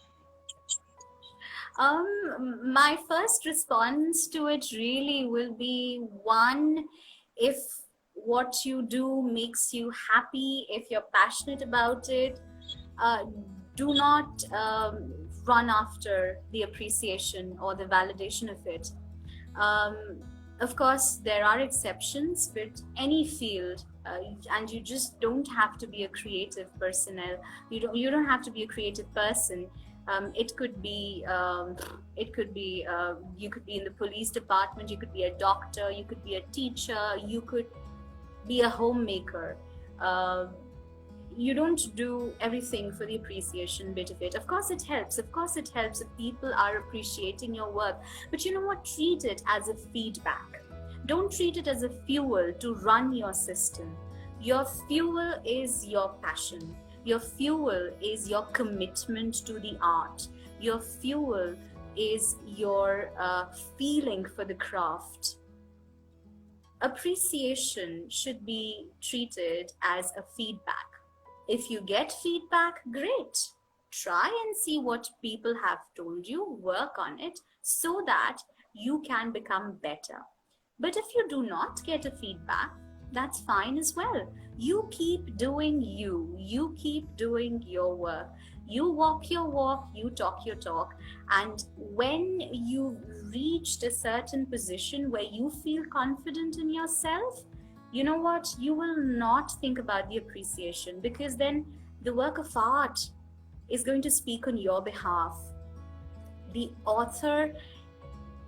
My first response to it really will be, one, if what you do makes you happy, if you're passionate about it, do not run after the appreciation or the validation of it. Of course, there are exceptions, but any field, and you just don't have to be a creative personnel. You don't have to be a creative person. It could be you could be in the police department, you could be a doctor, you could be a teacher, you could be a homemaker. You don't do everything for the appreciation bit of it. Of course it helps if people are appreciating your work, but you know what, treat it as a feedback. Don't treat it as a fuel to run your system. Your fuel is your passion. Your fuel is your commitment to the art. Your fuel is your feeling for the craft. Appreciation should be treated as a feedback. If you get feedback, great. Try and see what people have told you, work on it so that you can become better. But if you do not get a feedback, That's fine as well. You keep doing you. You keep doing your work. You walk your walk, you talk your talk. And when you've reached a certain position where you feel confident in yourself, you know what? You will not think about the appreciation, because then the work of art is going to speak on your behalf. The author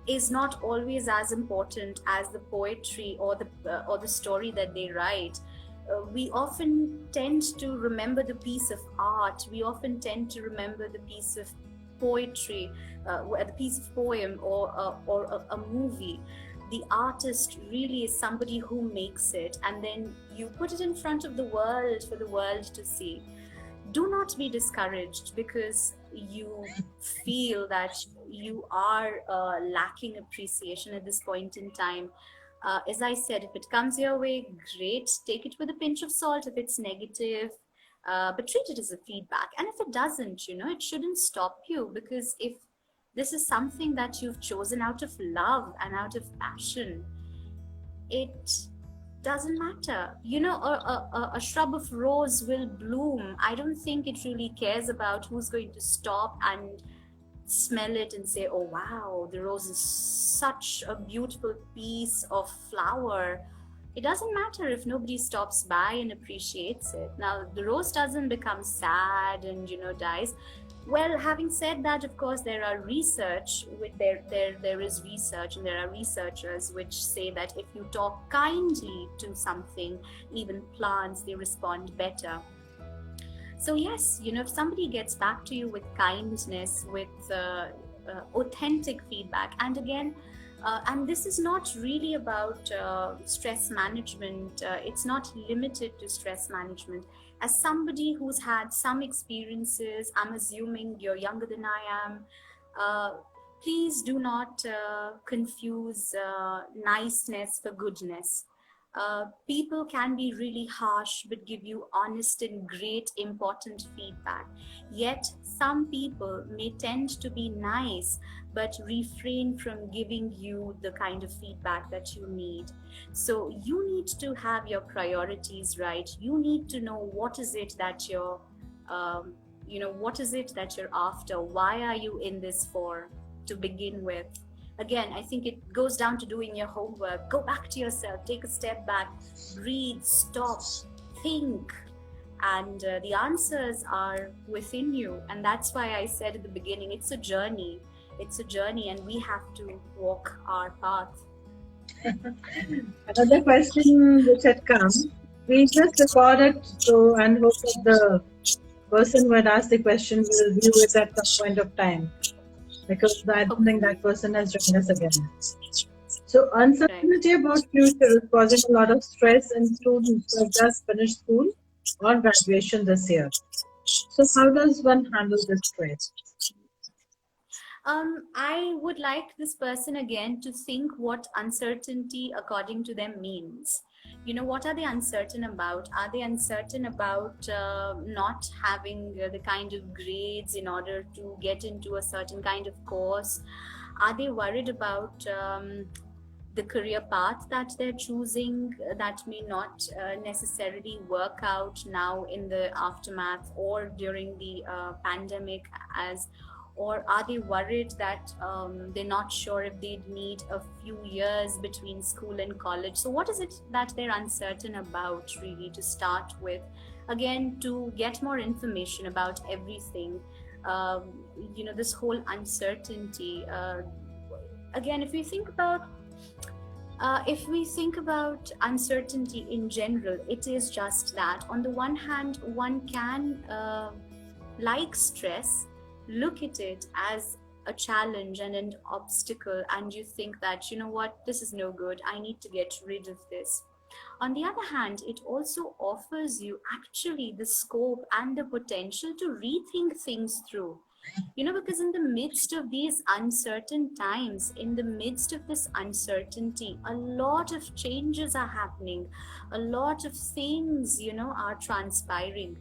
is not always as important as the poetry or the story that they write. We often tend to remember the piece of art. We often tend to remember the piece of poetry, the piece of poem, or a movie. The artist really is somebody who makes it, and then you put it in front of the world for the world to see. Do not be discouraged because you feel that you are lacking appreciation at this point in time. As I said, if it comes your way, great. Take it with a pinch of salt if it's negative, but treat it as a feedback. And if it doesn't, it shouldn't stop you, because if this is something that you've chosen out of love and out of passion, it doesn't matter. A shrub of rose will bloom. I don't think it really cares about who's going to stop and smell it and say, oh wow, the rose is such a beautiful piece of flower. It doesn't matter if nobody stops by and appreciates it. Now the rose doesn't become sad and dies. Well, having said that, of course, there are research with there is research, and there are researchers which say that if you talk kindly to something, even plants, they respond better. So yes, if somebody gets back to you with kindness, with authentic feedback, and again, and this is not really about stress management. It's not limited to stress management. As somebody who's had some experiences, I'm assuming you're younger than I am. Uh, Please do not confuse niceness for goodness. People can be really harsh but give you honest and great important feedback. Yet some people may tend to be nice but refrain from giving you the kind of feedback that you need. So you need to have your priorities right. You need to know what is it that um, what is it that you're after. Why are you in this for, to begin with? Again, I think it goes down to doing your homework. Go back to yourself, take a step back, breathe, stop, think, and the answers are within you. And that's why I said at the beginning, it's a journey. It's a journey, and we have to walk our path. Another question which had come, we just recorded, so and hope that the person who had asked the question will view it at some point of time, because I don't think that person has joined us again. So uncertainty about future is causing a lot of stress in students who have just finished school or graduation this year. So how does one handle this stress? I would like this person again to think what uncertainty according to them means. What are they uncertain about? Are they uncertain about not having the kind of grades in order to get into a certain kind of course? Are they worried about the career path that they're choosing that may not necessarily work out now in the aftermath or during the pandemic, as or are they worried that they're not sure if they'd need a few years between school and college? So what is it that they're uncertain about, really, to start with? Again, to get more information about everything, this whole uncertainty. Again, if we think about uncertainty in general, it is just that. On the one hand, one can, like stress, look at it as a challenge and an obstacle, and you think that, what, this is no good, I need to get rid of this. On the other hand, it also offers you actually the scope and the potential to rethink things through. Because in the midst of these uncertain times, in the midst of this uncertainty, a lot of changes are happening, a lot of things, are transpiring.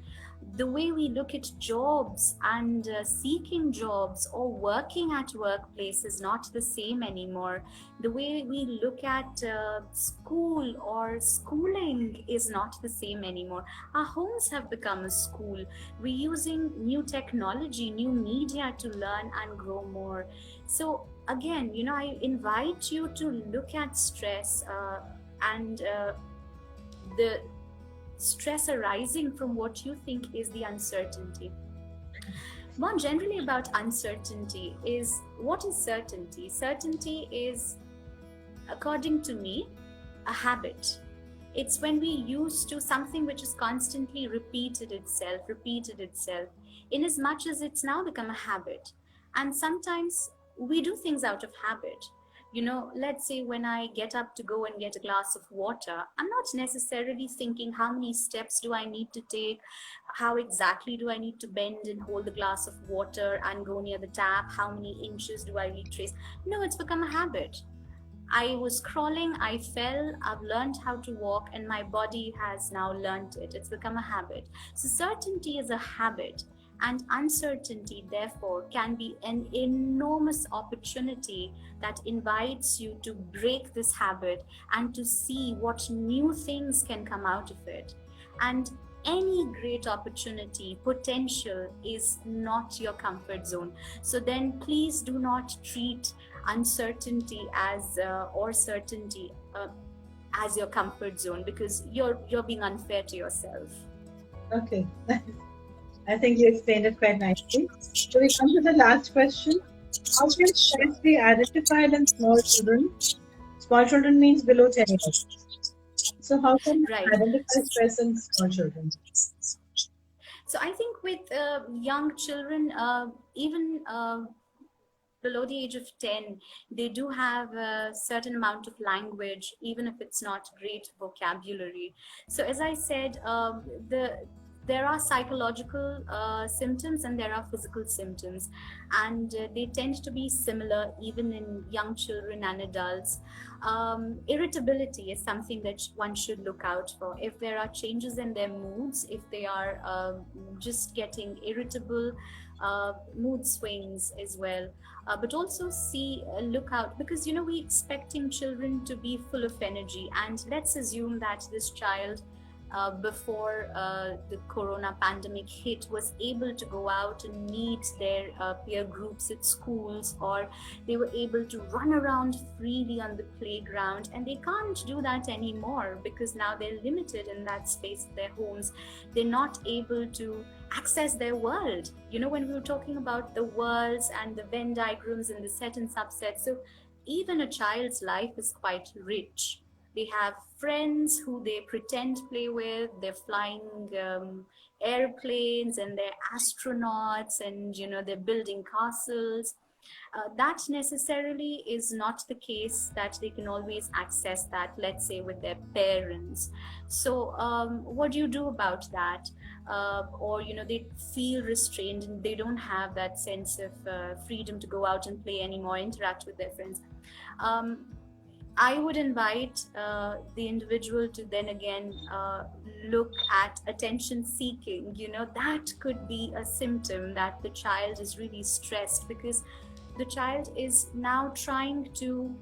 The way we look at jobs and seeking jobs or working at workplace is not the same anymore. The way we look at school or schooling is not the same anymore. Our homes have become a school. We're using new technology, new media to learn and grow more. So again, I invite you to look at stress and the stress arising from what you think is the uncertainty. More generally about uncertainty is, what is certainty? Certainty is, according to me, a habit. It's when we used to something which is constantly repeated itself, in as much as it's now become a habit. And sometimes we do things out of habit. Let's say when I get up to go and get a glass of water, I'm not necessarily thinking how many steps do I need to take, how exactly do I need to bend and hold the glass of water and go near the tap, how many inches do I retrace. No, it's become a habit. I was crawling, I fell, I've learned how to walk, and my body has now learned it. It's become a habit. So, certainty is a habit, and uncertainty, therefore, can be an enormous opportunity that invites you to break this habit and to see what new things can come out of it. And any great opportunity, potential is not your comfort zone. So then please do not treat uncertainty as or certainty as your comfort zone, because you're being unfair to yourself. Okay. I think you explained it quite nicely. So we come to the last question. How can stress be identified in small children? Small children means below 10 years. So how can we Right. identify stress in small children? So I think with young children, even below the age of 10, they do have a certain amount of language, even if it's not great vocabulary. So as I said, there are psychological symptoms and there are physical symptoms, and they tend to be similar even in young children and adults. Irritability is something that one should look out for. If there are changes in their moods, if they are just getting irritable, mood swings as well. But also look out, because we expecting children to be full of energy, and let's assume that this child before the corona pandemic hit was able to go out and meet their peer groups at schools, or they were able to run around freely on the playground, and they can't do that anymore because now they're limited in that space of their homes. They're not able to access their world. When we were talking about the worlds and the Venn diagrams and the set and subset, so even a child's life is quite rich. They have friends who they pretend play with. They're flying airplanes and they're astronauts, and they're building castles. That necessarily is not the case that they can always access that, let's say, with their parents. So what do you do about that? Or they feel restrained and they don't have that sense of freedom to go out and play anymore, interact with their friends. I would invite the individual to then again look at attention seeking. That could be a symptom that the child is really stressed, because the child is now trying to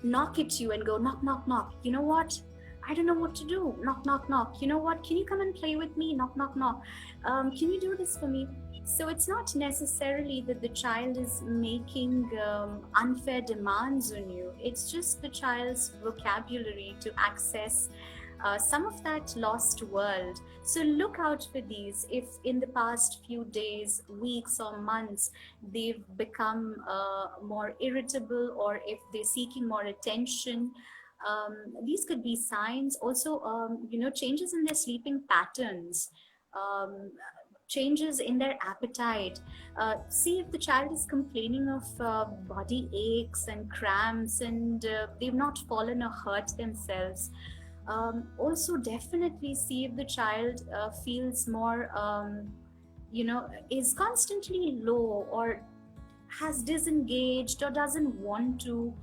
knock at you and go, knock, knock, knock. You know what? I don't know what to do. Knock, knock, knock. You know what? Can you come and play with me? Knock, knock, knock. Can you do this for me? So it's not necessarily that the child is making unfair demands on you. It's just the child's vocabulary to access some of that lost world. So look out for these. If in the past few days, weeks, or months, they've become more irritable, or if they're seeking more attention, these could be signs. Also, changes in their sleeping patterns. Changes in their appetite. See if the child is complaining of body aches and cramps, and they've not fallen or hurt themselves. Also, definitely see if the child feels more, is constantly low, or has disengaged, or doesn't want to,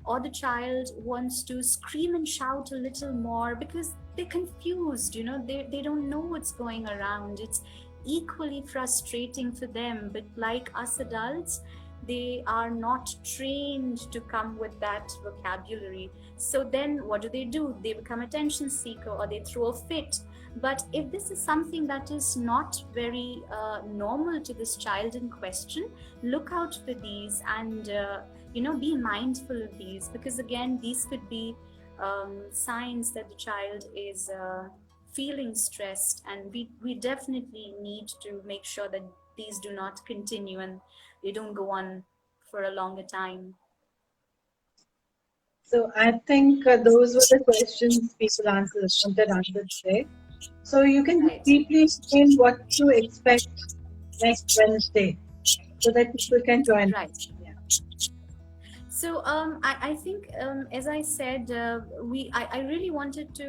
or the child wants to scream and shout a little more because they're confused, they don't know what's going around. It's equally frustrating for them, but like us adults, they are not trained to come with that vocabulary. So then what do? They become attention seeker, or they throw a fit. But if this is something that is not very normal to this child in question, look out for these, and be mindful of these, because again, these could be signs that the child is feeling stressed, and we definitely need to make sure that these do not continue and they don't go on for a longer time. So I think those were the questions people wanted answered today. So you can Right. briefly explain what to expect next Wednesday so that people can join. Right. Yeah. So I think, as I said, I really wanted to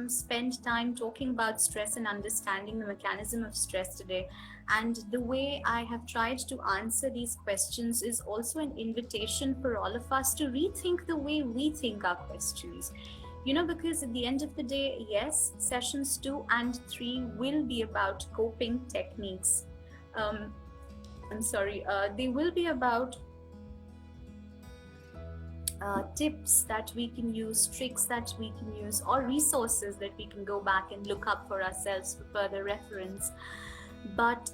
spend time talking about stress and understanding the mechanism of stress today. And the way I have tried to answer these questions is also an invitation for all of us to rethink the way we think our questions. Because at the end of the day, yes, sessions 2 and 3 will be about coping techniques. They will be about tips that we can use, tricks that we can use, or resources that we can go back and look up for ourselves for further reference. But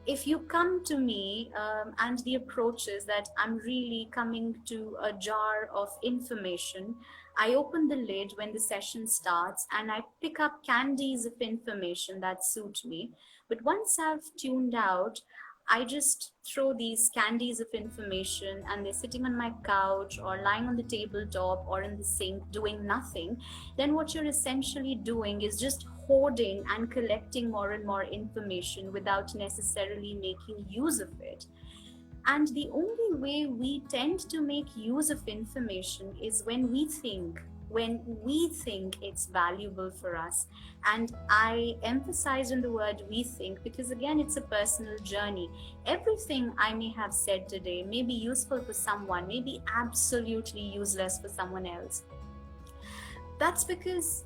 if you come to me and the approach is that I'm really coming to a jar of information, I open the lid when the session starts and I pick up candies of information that suit me. But once I've tuned out, I just throw these candies of information and they're sitting on my couch or lying on the tabletop or in the sink doing nothing. Then what you're essentially doing is just hoarding and collecting more and more information without necessarily making use of it. And the only way we tend to make use of information is when we think it's valuable for us. And I emphasize on the word we think because, again, it's a personal journey. Everything I may have said today may be useful for someone, may be absolutely useless for someone else. That's because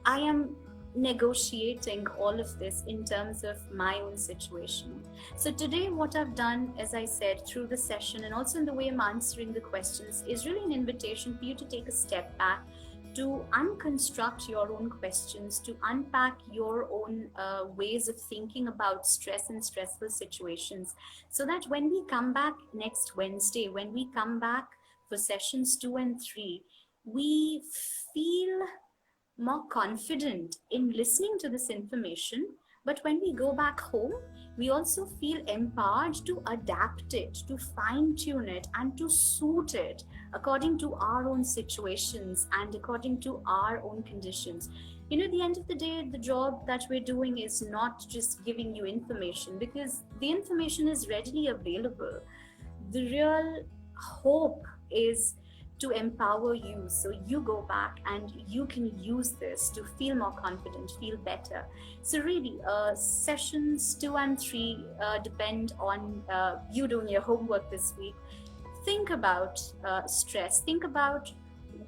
I am negotiating all of this in terms of my own situation. So today what I've done, as I said, through the session and also in the way I'm answering the questions, is really an invitation for you to take a step back, to unconstruct your own questions, to unpack your own ways of thinking about stress and stressful situations, so that when we come back next Wednesday, when we come back for sessions 2 and 3, we feel more confident in listening to this information. But when we go back home, we also feel empowered to adapt it, to fine-tune it, and to suit it according to our own situations and according to our own conditions. At the end of the day, the job that we're doing is not just giving you information, because the information is readily available. The real hope is to empower you, so you go back and you can use this to feel more confident, feel better. So really, sessions 2 and 3 depend on you doing your homework this week. Think about stress. Think about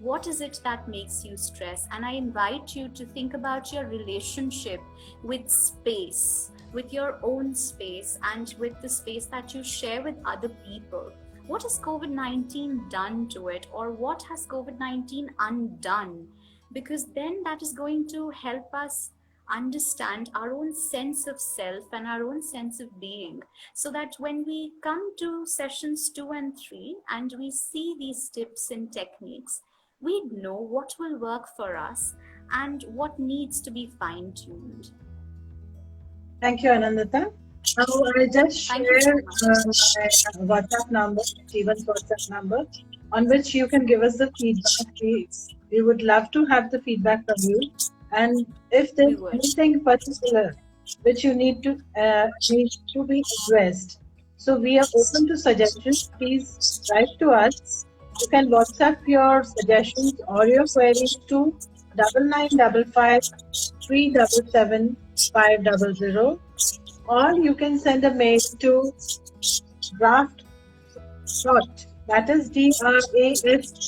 what is it that makes you stress, and I invite you to think about your relationship with space, with your own space, and with the space that you share with other people. What has COVID-19 done to it, or what has COVID-19 undone? Because then that is going to help us understand our own sense of self and our own sense of being, so that when we come to sessions 2 and 3 and we see these tips and techniques, we know what will work for us and what needs to be fine-tuned. Thank you, Anandita. I'll just share my WhatsApp number, Jeevan's WhatsApp number, on which you can give us the feedback. We would love to have the feedback from you. And if there's anything particular which you need to be addressed, so we are open to suggestions. Please write to us. You can WhatsApp your suggestions or your queries to 9955 377 500. Or you can send a mail to Dot. That is DRASTHOUGHT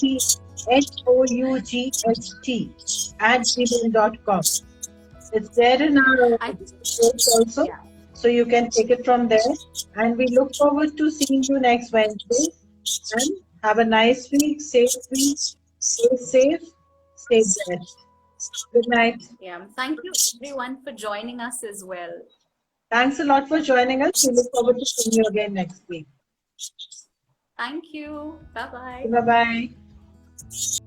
@gmail.com. It's there in Okay. our I post also, Yeah. so you can take it from there. And we look forward to seeing you next Wednesday. And have a nice week, safe week, stay safe, stay blessed. Good night. Yeah. Thank you everyone for joining us as well. Thanks a lot for joining us. We look forward to seeing you again next week. Thank you. Bye bye. Bye bye.